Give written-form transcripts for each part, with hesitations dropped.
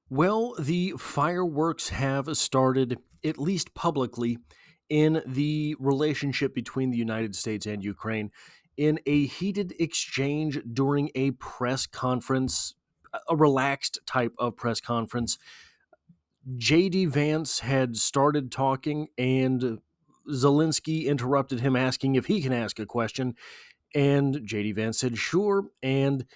Well, the fireworks have started, at least publicly, in the relationship between the United States and Ukraine in a heated exchange during a press conference, a relaxed type of press conference. JD Vance had started talking, and Zelenskyy interrupted him, asking if he can ask a question. And JD Vance said, sure. And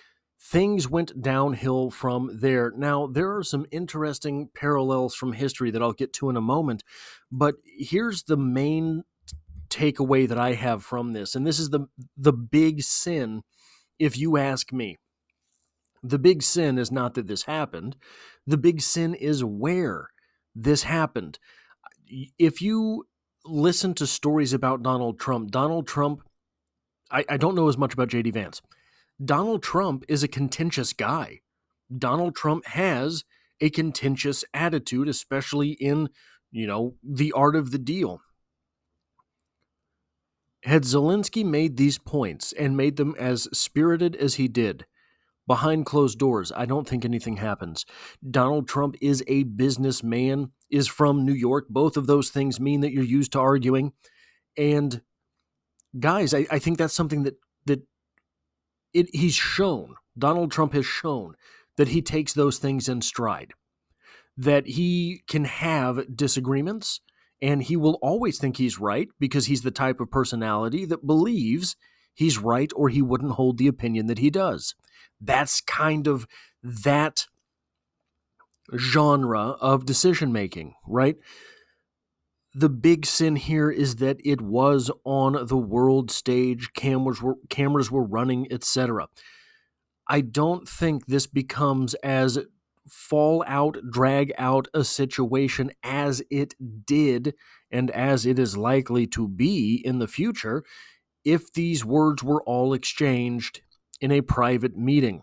things went downhill from there. Now, there are some interesting parallels from history that I'll get to in a moment. But here's the main takeaway that I have from this. And this is the big sin, if you ask me. The big sin is not that this happened. The big sin is where this happened. If you listen to stories about Donald Trump, I don't know as much about JD Vance. Donald Trump is a contentious guy. Donald Trump has a contentious attitude, especially in, the art of the deal. Had Zelenskyy made these points and made them as spirited as he did, behind closed doors, I don't think anything happens. Donald Trump is a businessman, is from New York. Both of those things mean that you're used to arguing. And guys, I think that's something that he's shown. Donald Trump has shown that he takes those things in stride, that he can have disagreements, and he will always think he's right because he's the type of personality that believes he's right or he wouldn't hold the opinion that he does. That's kind of that genre of decision making, right? The big sin here is that it was on the world stage, cameras were running, etc. I don't think this becomes as drag out a situation as it did and as it is likely to be in the future if these words were all exchanged in a private meeting.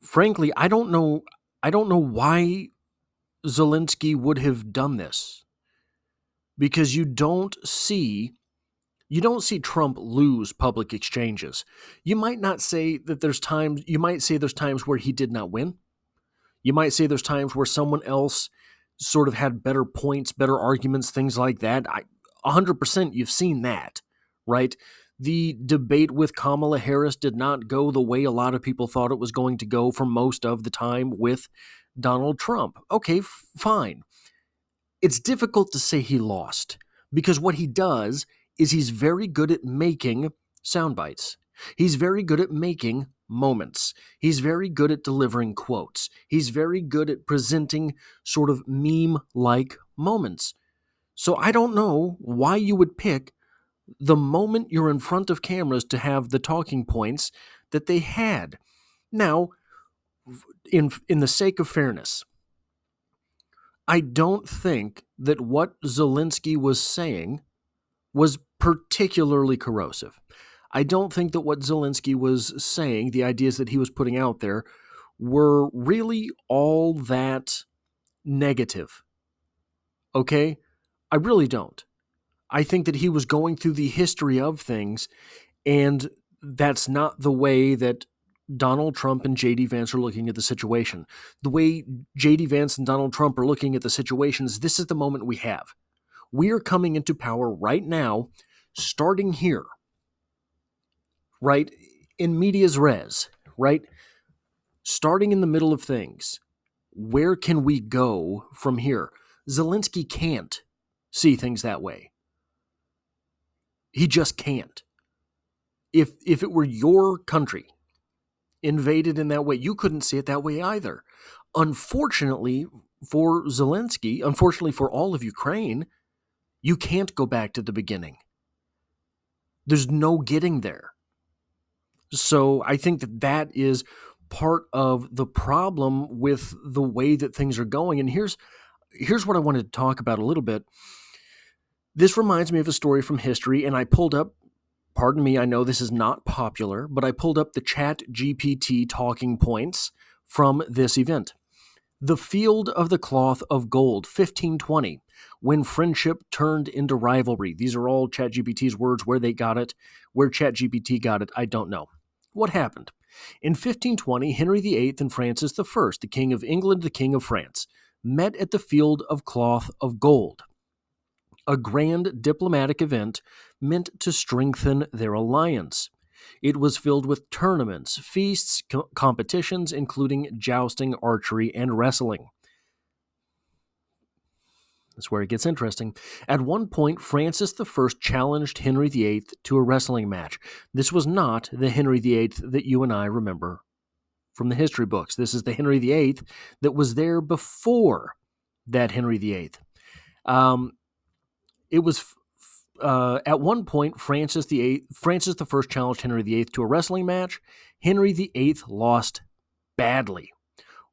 Frankly, I don't know why Zelenskyy would have done this, because you don't see Trump lose public exchanges. You might say there's times where he did not win. You might say there's times where someone else sort of had better points, better arguments, things like that. 100% you've seen that, right? The debate with Kamala Harris did not go the way a lot of people thought it was going to go for most of the time with Donald Trump. Okay, fine. It's difficult to say he lost because what he does is he's very good at making sound bites. He's very good at making moments. He's very good at delivering quotes. He's very good at presenting sort of meme-like moments. So I don't know why you would pick the moment you're in front of cameras to have the talking points that they had. Now, in the sake of fairness, I don't think that what Zelenskyy was saying was particularly corrosive. I don't think that what Zelenskyy was saying, the ideas that he was putting out there, were really all that negative. Okay? I really don't. I think that he was going through the history of things, and that's not the way that Donald Trump and JD Vance are looking at the situation. The way JD Vance and Donald Trump are looking at the situation is this is the moment we have. We are coming into power right now, starting here, right? In medias res, right? Starting in the middle of things. Where can we go from here? Zelenskyy can't see things that way. He just can't. If it were your country invaded in that way, you couldn't see it that way either. Unfortunately for Zelenskyy, unfortunately for all of Ukraine, you can't go back to the beginning. There's no getting there. So I think that is part of the problem with the way that things are going. And here's what I wanted to talk about a little bit. This reminds me of a story from history, and I pulled up, pardon me, I know this is not popular, but I pulled up the ChatGPT talking points from this event. The Field of the Cloth of Gold, 1520, when friendship turned into rivalry. These are all ChatGPT's words. Where they got it, where ChatGPT got it, I don't know. What happened? In 1520, Henry VIII and Francis I, the King of England, the King of France, met at the Field of Cloth of Gold, a grand diplomatic event meant to strengthen their alliance. It was filled with tournaments, feasts, competitions, including jousting, archery, and wrestling. That's where it gets interesting. At one point, Francis I challenged Henry VIII to a wrestling match. This was not the Henry VIII that you and I remember from the history books. This is the Henry VIII that was there before that Henry VIII. It was at one point Francis I challenged Henry VIII to a wrestling match. Henry VIII lost badly.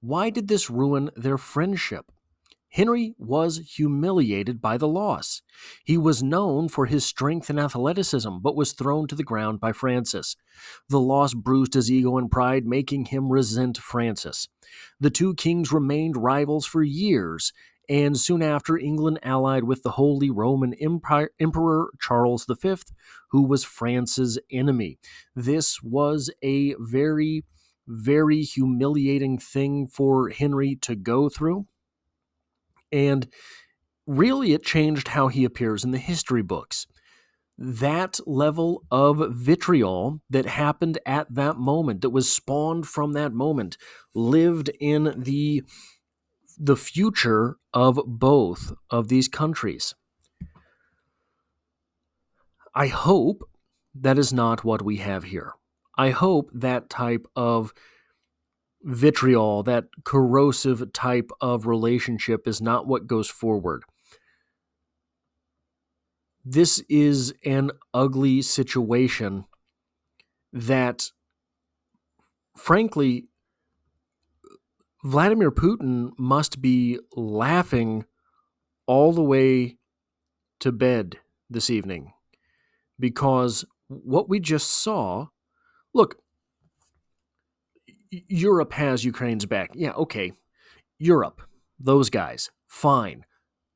Why did this ruin their friendship? Henry was humiliated by the loss. He was known for his strength and athleticism, but was thrown to the ground by Francis. The loss bruised his ego and pride, making him resent Francis. The two kings remained rivals for years, and soon after, England allied with the Holy Roman Emperor Charles V, who was France's enemy. This was a very, very humiliating thing for Henry to go through. And really, it changed how he appears in the history books. That level of vitriol that happened at that moment, that was spawned from that moment, lived in the future of both of these countries. I hope that is not what we have here. I hope that type of vitriol, that corrosive type of relationship is not what goes forward. This is an ugly situation that, frankly, Vladimir Putin must be laughing all the way to bed this evening, because what we just saw, look, Europe has Ukraine's back. Yeah, okay. Europe, those guys, fine.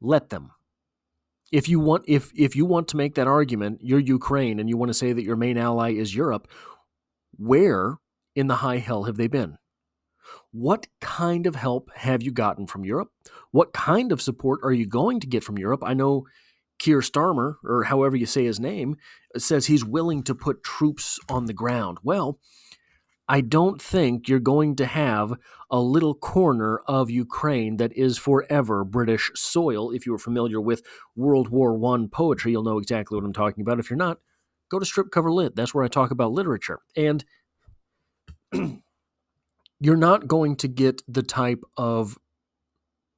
Let them. If you want to make that argument, you're Ukraine and you want to say that your main ally is Europe, where in the high hell have they been? What kind of help have you gotten from Europe? What kind of support are you going to get from Europe? I know Keir Starmer, or however you say his name, says he's willing to put troops on the ground. Well, I don't think you're going to have a little corner of Ukraine that is forever British soil. If you're familiar with World War I poetry, you'll know exactly what I'm talking about. If you're not, go to Strip Cover Lit. That's where I talk about literature. And you're not going to get the type of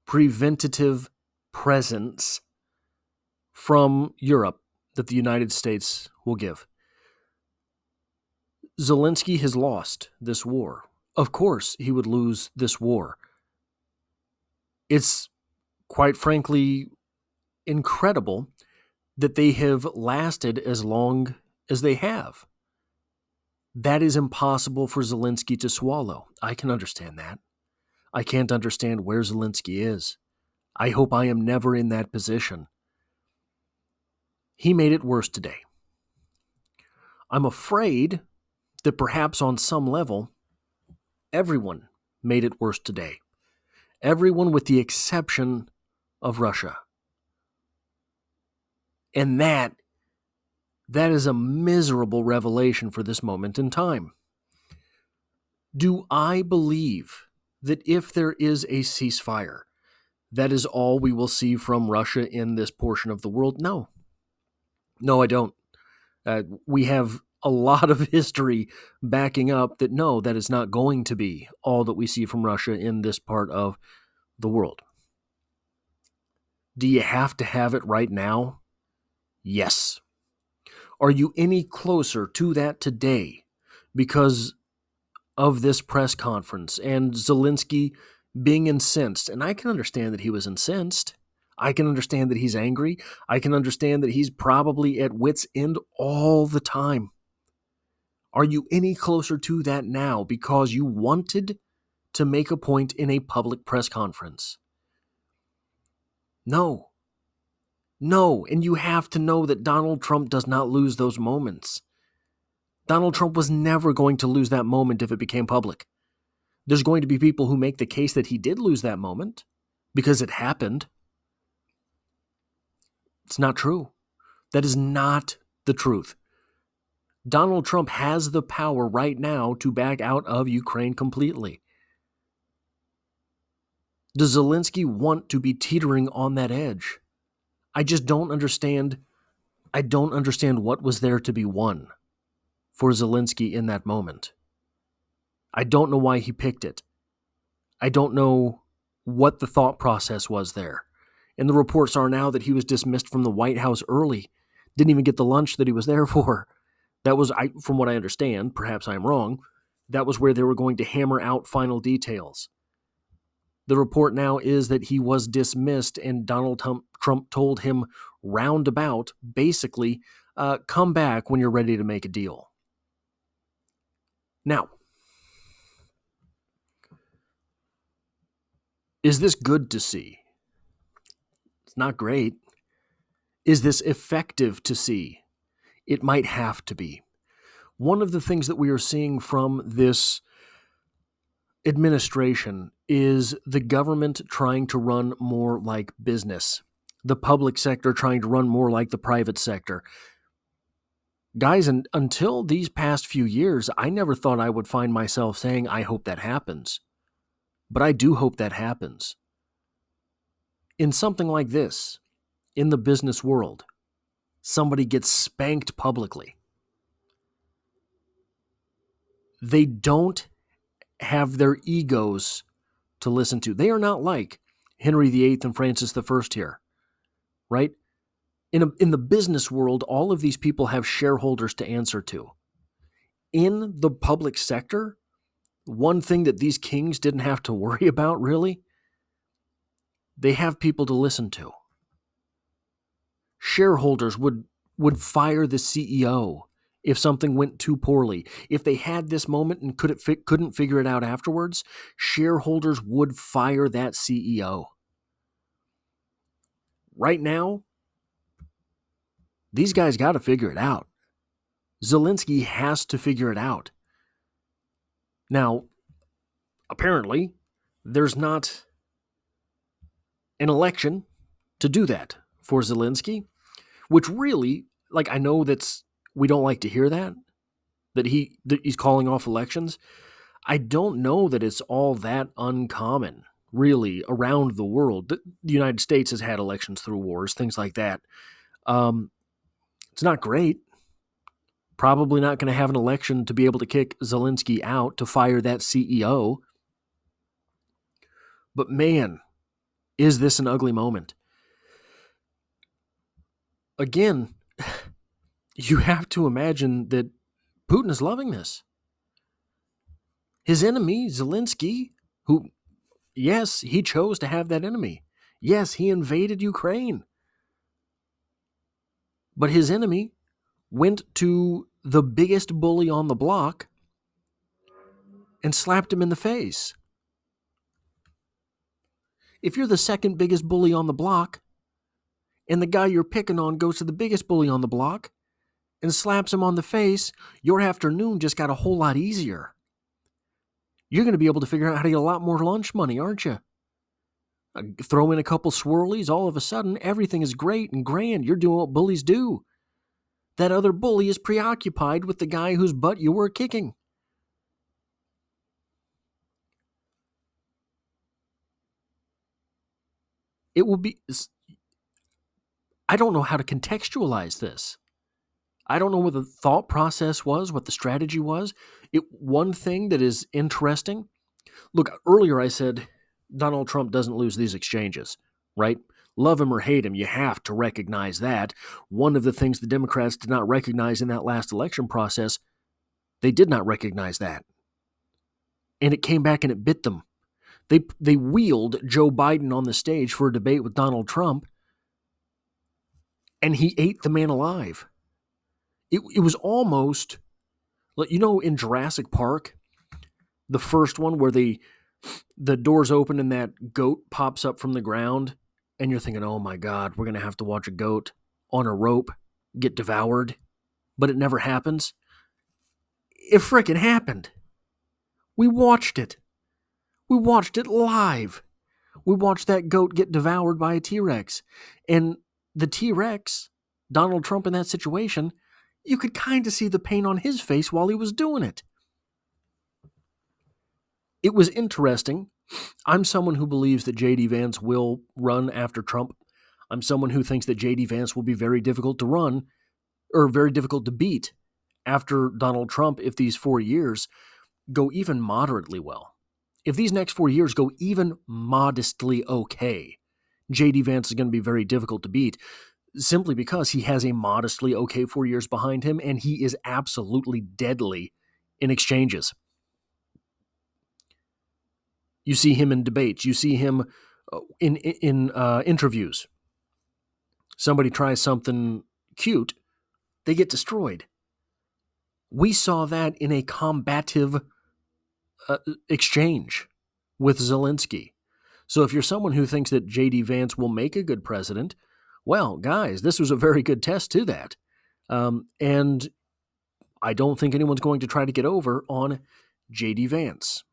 preventative presence from Europe that the United States will give. Zelenskyy has lost this war. Of course, he would lose this war. It's, quite frankly, incredible that they have lasted as long as they have. That is impossible for Zelenskyy to swallow. I can understand that. I can't understand where Zelenskyy is. I hope I am never in that position. He made it worse today. I'm afraid that perhaps on some level, everyone made it worse today. Everyone with the exception of Russia. And that is a miserable revelation for this moment in time. Do I believe that if there is a ceasefire, that is all we will see from Russia in this portion of the world? No. No, I don't. We have a lot of history backing up that no, that is not going to be all that we see from Russia in this part of the world. Do you have to have it right now? Yes. Are you any closer to that today because of this press conference and Zelenskyy being incensed? And I can understand that he was incensed. I can understand that he's angry. I can understand that he's probably at wit's end all the time. Are you any closer to that now because you wanted to make a point in a public press conference? No. No, and you have to know that Donald Trump does not lose those moments. Donald Trump was never going to lose that moment if it became public. There's going to be people who make the case that he did lose that moment because it happened. It's not true. That is not the truth. Donald Trump has the power right now to back out of Ukraine completely. Does Zelenskyy want to be teetering on that edge? I just don't understand. I don't understand what was there to be won for Zelenskyy in that moment. I don't know why he picked it. I don't know what the thought process was there. And the reports are now that he was dismissed from the White House early. Didn't even get the lunch that he was there for. That was, from what I understand, perhaps I'm wrong, that was where they were going to hammer out final details. The report now is that he was dismissed and Donald Trump told him roundabout, basically, come back when you're ready to make a deal. Now, is this good to see? It's not great. Is this effective to see? It might have to be. One of the things that we are seeing from this administration is the government trying to run more like business, the public sector trying to run more like the private sector. Guys, until these past few years, I never thought I would find myself saying, I hope that happens. But I do hope that happens. In something like this, in the business world, somebody gets spanked publicly. They don't have their egos to listen to. They are not like Henry VIII and Francis I here, right? In the business world, all of these people have shareholders to answer to. In the public sector, one thing that these kings didn't have to worry about, really, they have people to listen to. Shareholders would fire the CEO if something went too poorly. If they had this moment and couldn't figure it out afterwards, shareholders would fire that CEO. Right now, these guys got to figure it out. Zelenskyy has to figure it out. Now, apparently, there's not an election to do that for Zelenskyy, which really, I know we don't like to hear that he's calling off elections. I don't know that it's all that uncommon, really, around the world. The United States has had elections through wars, things like that. It's not great. Probably not going to have an election to be able to kick Zelenskyy out, to fire that CEO. But man, is this an ugly moment. Again, you have to imagine that Putin is loving this. His enemy, Zelenskyy, who, yes, he chose to have that enemy. Yes, he invaded Ukraine. But his enemy went to the biggest bully on the block and slapped him in the face. If you're the second biggest bully on the block, and the guy you're picking on goes to the biggest bully on the block and slaps him on the face, your afternoon just got a whole lot easier. You're going to be able to figure out how to get a lot more lunch money, aren't you? Throw in a couple swirlies, all of a sudden, everything is great and grand. You're doing what bullies do. That other bully is preoccupied with the guy whose butt you were kicking. It will be... I don't know how to contextualize this. I don't know what the thought process was, what the strategy was. One thing that is interesting, look, earlier I said Donald Trump doesn't lose these exchanges, right? Love him or hate him, you have to recognize that. One of the things the Democrats did not recognize in that last election process, they did not recognize that. And it came back and it bit them. They wheeled Joe Biden on the stage for a debate with Donald Trump, and he ate the man alive. It was almost, in Jurassic Park, the first one where the doors open and that goat pops up from the ground, and you're thinking, oh my God, we're going to have to watch a goat on a rope get devoured, but it never happens. It frickin' happened. We watched it. We watched it live. We watched that goat get devoured by a T-Rex. And the T-Rex, Donald Trump in that situation, you could kind of see the pain on his face while he was doing it. It was interesting. I'm someone who believes that JD Vance will run after Trump. I'm someone who thinks that JD Vance will be very difficult to run, or very difficult to beat, after Donald Trump if these 4 years go even moderately well. If these next 4 years go even modestly okay, JD Vance is going to be very difficult to beat, simply because he has a modestly okay 4 years behind him, and he is absolutely deadly in exchanges. You see him in debates. You see him in interviews. Somebody tries something cute, they get destroyed. We saw that in a combative exchange with Zelenskyy. So if you're someone who thinks that JD Vance will make a good president, well, guys, this was a very good test to that. And I don't think anyone's going to try to get over on JD Vance.